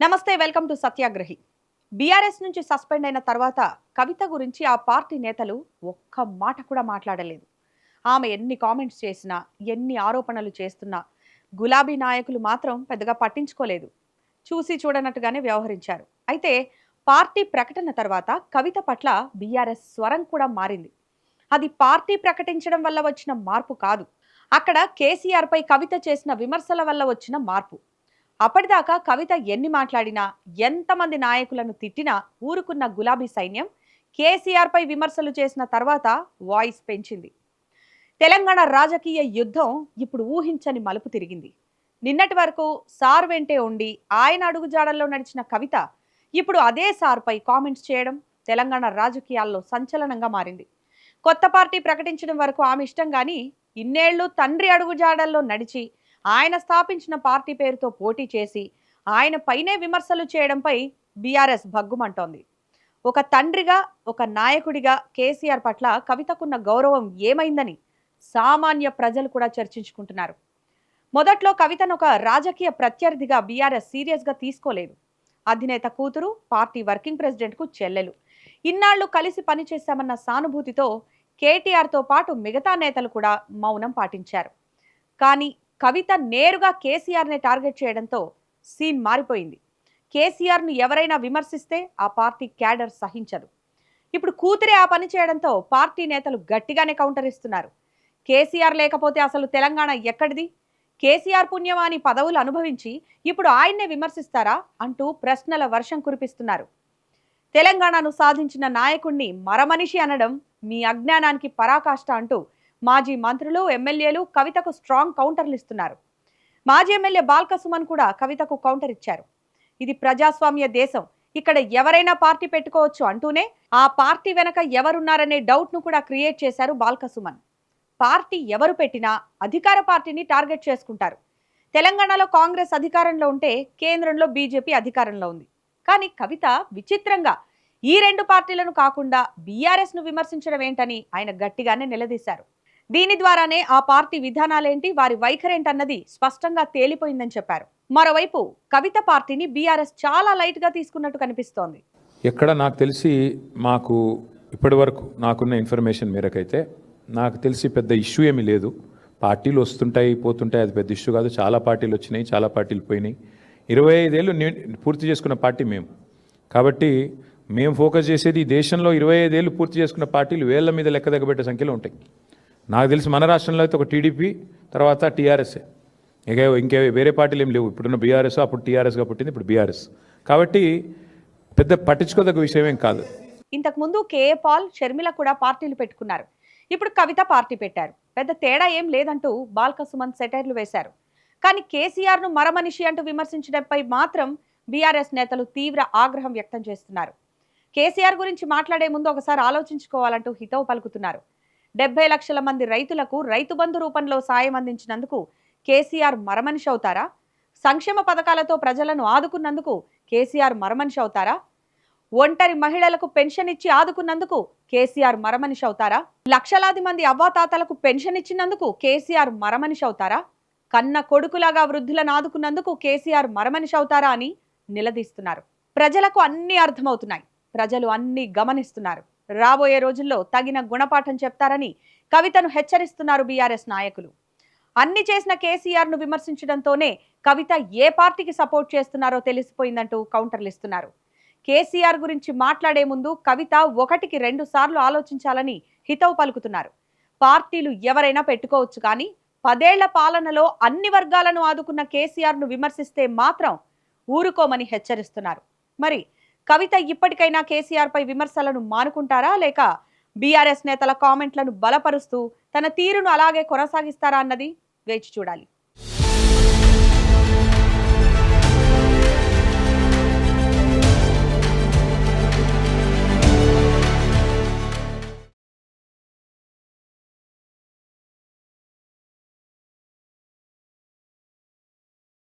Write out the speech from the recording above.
నమస్తే, welcome to సత్యాగ్రహి. BRS నుంచి suspend అయిన తర్వాత కవిత గురించి ఆ పార్టీ నేతలు ఒక్క మాట కూడా మాట్లాడలేదు. ఆమె ఎన్ని కామెంట్స్ చేసినా, ఎన్ని ఆరోపణలు చేస్తున్నా గులాబీ నాయకులు మాత్రం పెద్దగా పట్టించుకోలేదు. చూసి చూడనట్టుగానే వ్యవహరించారు. అయితే పార్టీ ప్రకటన తర్వాత కవిత పట్ల బీఆర్ఎస్ స్వరం కూడా మారింది. అది పార్టీ ప్రకటించడం వల్ల వచ్చిన మార్పు కాదు. అక్కడ కేసీఆర్ పై కవిత చేసిన విమర్శల వల్ల వచ్చిన మార్పు. అప్పటిదాకా కవిత ఎన్ని మాట్లాడినా, ఎంతమంది నాయకులను తిట్టినా ఊరుకున్న గులాబీ సైన్యం కేసీఆర్ పై విమర్శలు చేసిన తర్వాత వాయిస్ పెంచింది. తెలంగాణ రాజకీయ యుద్ధం ఇప్పుడు ఊహించని మలుపు తిరిగింది. నిన్నటి వరకు సార్ వెంటే ఉండి ఆయన అడుగుజాడల్లో నడిచిన కవిత ఇప్పుడు అదే సార్ పై కామెంట్స్ చేయడం తెలంగాణ రాజకీయాల్లో సంచలనంగా మారింది. కొత్త పార్టీ ప్రకటించడం వరకు ఆమె ఇష్టం, గాని ఇన్నేళ్లు తండ్రి అడుగుజాడల్లో నడిచి ఆయన స్థాపించిన పార్టీ పేరుతో పోటీ చేసి ఆయన పైనే విమర్శలు చేయడంపై బీఆర్ఎస్ భగ్గుమంటోంది. ఒక తండ్రిగా, ఒక నాయకుడిగా కేసీఆర్ పట్ల కవితకున్న గౌరవం ఏమైందని సామాన్య ప్రజలు కూడా చర్చించుకుంటున్నారు. మొదట్లో కవితను ఒక రాజకీయ ప్రత్యర్థిగా బీఆర్ఎస్ సీరియస్గా తీసుకోలేదు. అధినేత కూతురు, పార్టీ వర్కింగ్ ప్రెసిడెంట్కు చెల్లెలు. ఇన్నాళ్లు కలిసి పనిచేశామన్న సానుభూతితో కేటీఆర్తో పాటు మిగతా నేతలు కూడా మౌనం పాటించారు. కానీ కవిత నేరుగా కేసీఆర్ని టార్గెట్ చేయడంతో సీన్ మారిపోయింది. కేసీఆర్ను ఎవరైనా విమర్శిస్తే ఆ పార్టీ క్యాడర్ సహించదు. ఇప్పుడు కూతురే ఆ పని చేయడంతో పార్టీ నేతలు గట్టిగానే కౌంటర్ ఇస్తున్నారు. కేసీఆర్ లేకపోతే అసలు తెలంగాణ ఎక్కడిది? కేసీఆర్ పుణ్యమాని పదవులు అనుభవించి ఇప్పుడు ఆయన్నే విమర్శిస్తారా అంటూ ప్రశ్నల వర్షం కురిపిస్తున్నారు. తెలంగాణను సాధించిన నాయకుణ్ణి మరమనిషి అనడం మీ అజ్ఞానానికి పరాకాష్ట అంటూ మాజీ మంత్రులు, ఎమ్మెల్యేలు కవితకు స్ట్రాంగ్ కౌంటర్లు ఇస్తున్నారు. మాజీ ఎమ్మెల్యే బాల్క సుమన్ కూడా కవితకు కౌంటర్ ఇచ్చారు. ఇది ప్రజాస్వామ్య దేశం, ఇక్కడ ఎవరైనా పార్టీ పెట్టుకోవచ్చు అంటూనే ఆ పార్టీ వెనక ఎవరున్నారనే డౌట్ను కూడా క్రియేట్ చేశారు బాల్క సుమన్. పార్టీ ఎవరు పెట్టినా అధికార పార్టీని టార్గెట్ చేసుకుంటారు. తెలంగాణలో కాంగ్రెస్ అధికారంలో ఉంటే కేంద్రంలో బీజేపీ అధికారంలో ఉంది. కానీ కవిత విచిత్రంగా ఈ రెండు పార్టీలను కాకుండా బీఆర్ఎస్ను విమర్శించడం ఏంటని ఆయన గట్టిగానే నిలదీశారు. దీని ద్వారానే ఆ పార్టీ విధానాలేంటి, వారి వైఖరేంటన్నది స్పష్టంగా తేలిపోయిందని చెప్పారు. మరోవైపు కవిత పార్టీని బీఆర్ఎస్ చాలా లైట్ గా తీసుకున్నట్టు కనిపిస్తోంది. ఎక్కడ నాకు తెలిసి మాకు ఇప్పటి వరకు నాకున్న ఇన్ఫర్మేషన్ మేరకైతే నాకు తెలిసి పెద్ద ఇష్యూ ఏమీ లేదు. పార్టీలు వస్తుంటాయి పోతుంటాయి, అది పెద్ద ఇష్యూ కాదు. చాలా పార్టీలు వచ్చినాయి, చాలా పార్టీలు పోయినాయి. 25 ఏళ్ళు పూర్తి చేసుకున్న పార్టీ మేము. కాబట్టి మేము ఫోకస్ చేసేది ఈ దేశంలో 25 ఏళ్ళు పూర్తి చేసుకున్న పార్టీలు వేళ్ల మీద లెక్క దగ్గబెట్టే సంఖ్యలో ఉంటాయి. నాకు తెలిసి మన రాష్ట్రంలో అయితే ఒక టీడీపీ, తర్వాత టీఆర్ఎస్ఏ, ఇంకే వేరే పార్టీలు ఏం లేవు. ఇప్పుడున్న బీఆర్ఎస్, అప్పుడు టీఆర్ఎస్గా పుట్టింది, ఇప్పుడు బీఆర్ఎస్. కాబట్టి పెద్ద పట్టించుకోదగ్గ విషయం ఏం కాదు. ఇంతకుముందు కేఏ పాల్, షర్మిల కూడా పార్టీలు పెట్టుకున్నారు. ఇప్పుడు కవిత పార్టీ పెట్టారు. పెద్ద తేడా ఏం లేదంటూ బాల్క సుమన్ సెటైర్లు వేశారు. కానీ కేసీఆర్ను మరమనిషి అంటూ విమర్శించడంపై మాత్రం బీఆర్ఎస్ నేతలు తీవ్ర ఆగ్రహం వ్యక్తం చేస్తున్నారు. కేసీఆర్ గురించి మాట్లాడే ముందు ఒకసారి ఆలోచించుకోవాలంటూ హితవు పలుకుతున్నారు. 70 లక్షల మంది రైతులకు రైతు బంధు రూపంలో సాయం అందించినందుకు కేసీఆర్ మరమనిషి అవుతారా? సంక్షేమ పథకాలతో ప్రజలను ఆదుకున్నందుకు కేసీఆర్ మరమనిషి అవుతారా? ఒంటరి మహిళలకు పెన్షన్ ఇచ్చి ఆదుకున్నందుకు కేసీఆర్ మరమనిషి అవుతారా? లక్షలాది మంది అవ్వాతాతలకు పెన్షన్ ఇచ్చినందుకు కేసీఆర్ మరమనిషి అవుతారా? కన్న కొడుకులాగా వృద్ధులను ఆదుకున్నందుకు కేసీఆర్ మరమనిషి అవుతారా అని నిలదీస్తున్నారు. ప్రజలకు అన్నీ అర్థమవుతున్నాయి, ప్రజలు అన్నీ గమనిస్తున్నారు. రాబోయే రోజుల్లో తగిన గుణపాఠం చెప్తారని కవితను హెచ్చరిస్తున్నారు బీఆర్ఎస్ నాయకులు. అన్ని చేసిన కేసీఆర్ను విమర్శించడంతోనే కవిత ఏ పార్టీకి సపోర్ట్ చేస్తున్నారో తెలిసిపోయిందంటూ కౌంటర్లు ఇస్తున్నారు. కేసీఆర్ గురించి మాట్లాడే ముందు కవిత 1కి 2 సార్లు ఆలోచించాలని హితవు పలుకుతున్నారు. పార్టీలు ఎవరైనా పెట్టుకోవచ్చు, కానీ 10 ఏళ్ల పాలనలో అన్ని వర్గాలను ఆదుకున్న కేసీఆర్ను విమర్శిస్తే మాత్రం ఊరుకోమని హెచ్చరిస్తున్నారు. మరి కవిత ఇప్పటికైనా కేసీఆర్ పై విమర్శలను మానుకుంటారా, లేక బీఆర్ఎస్ నేతల కామెంట్లను బలపరుస్తూ తన తీరును అలాగే కొనసాగిస్తారా అన్నది వేచి చూడాలి.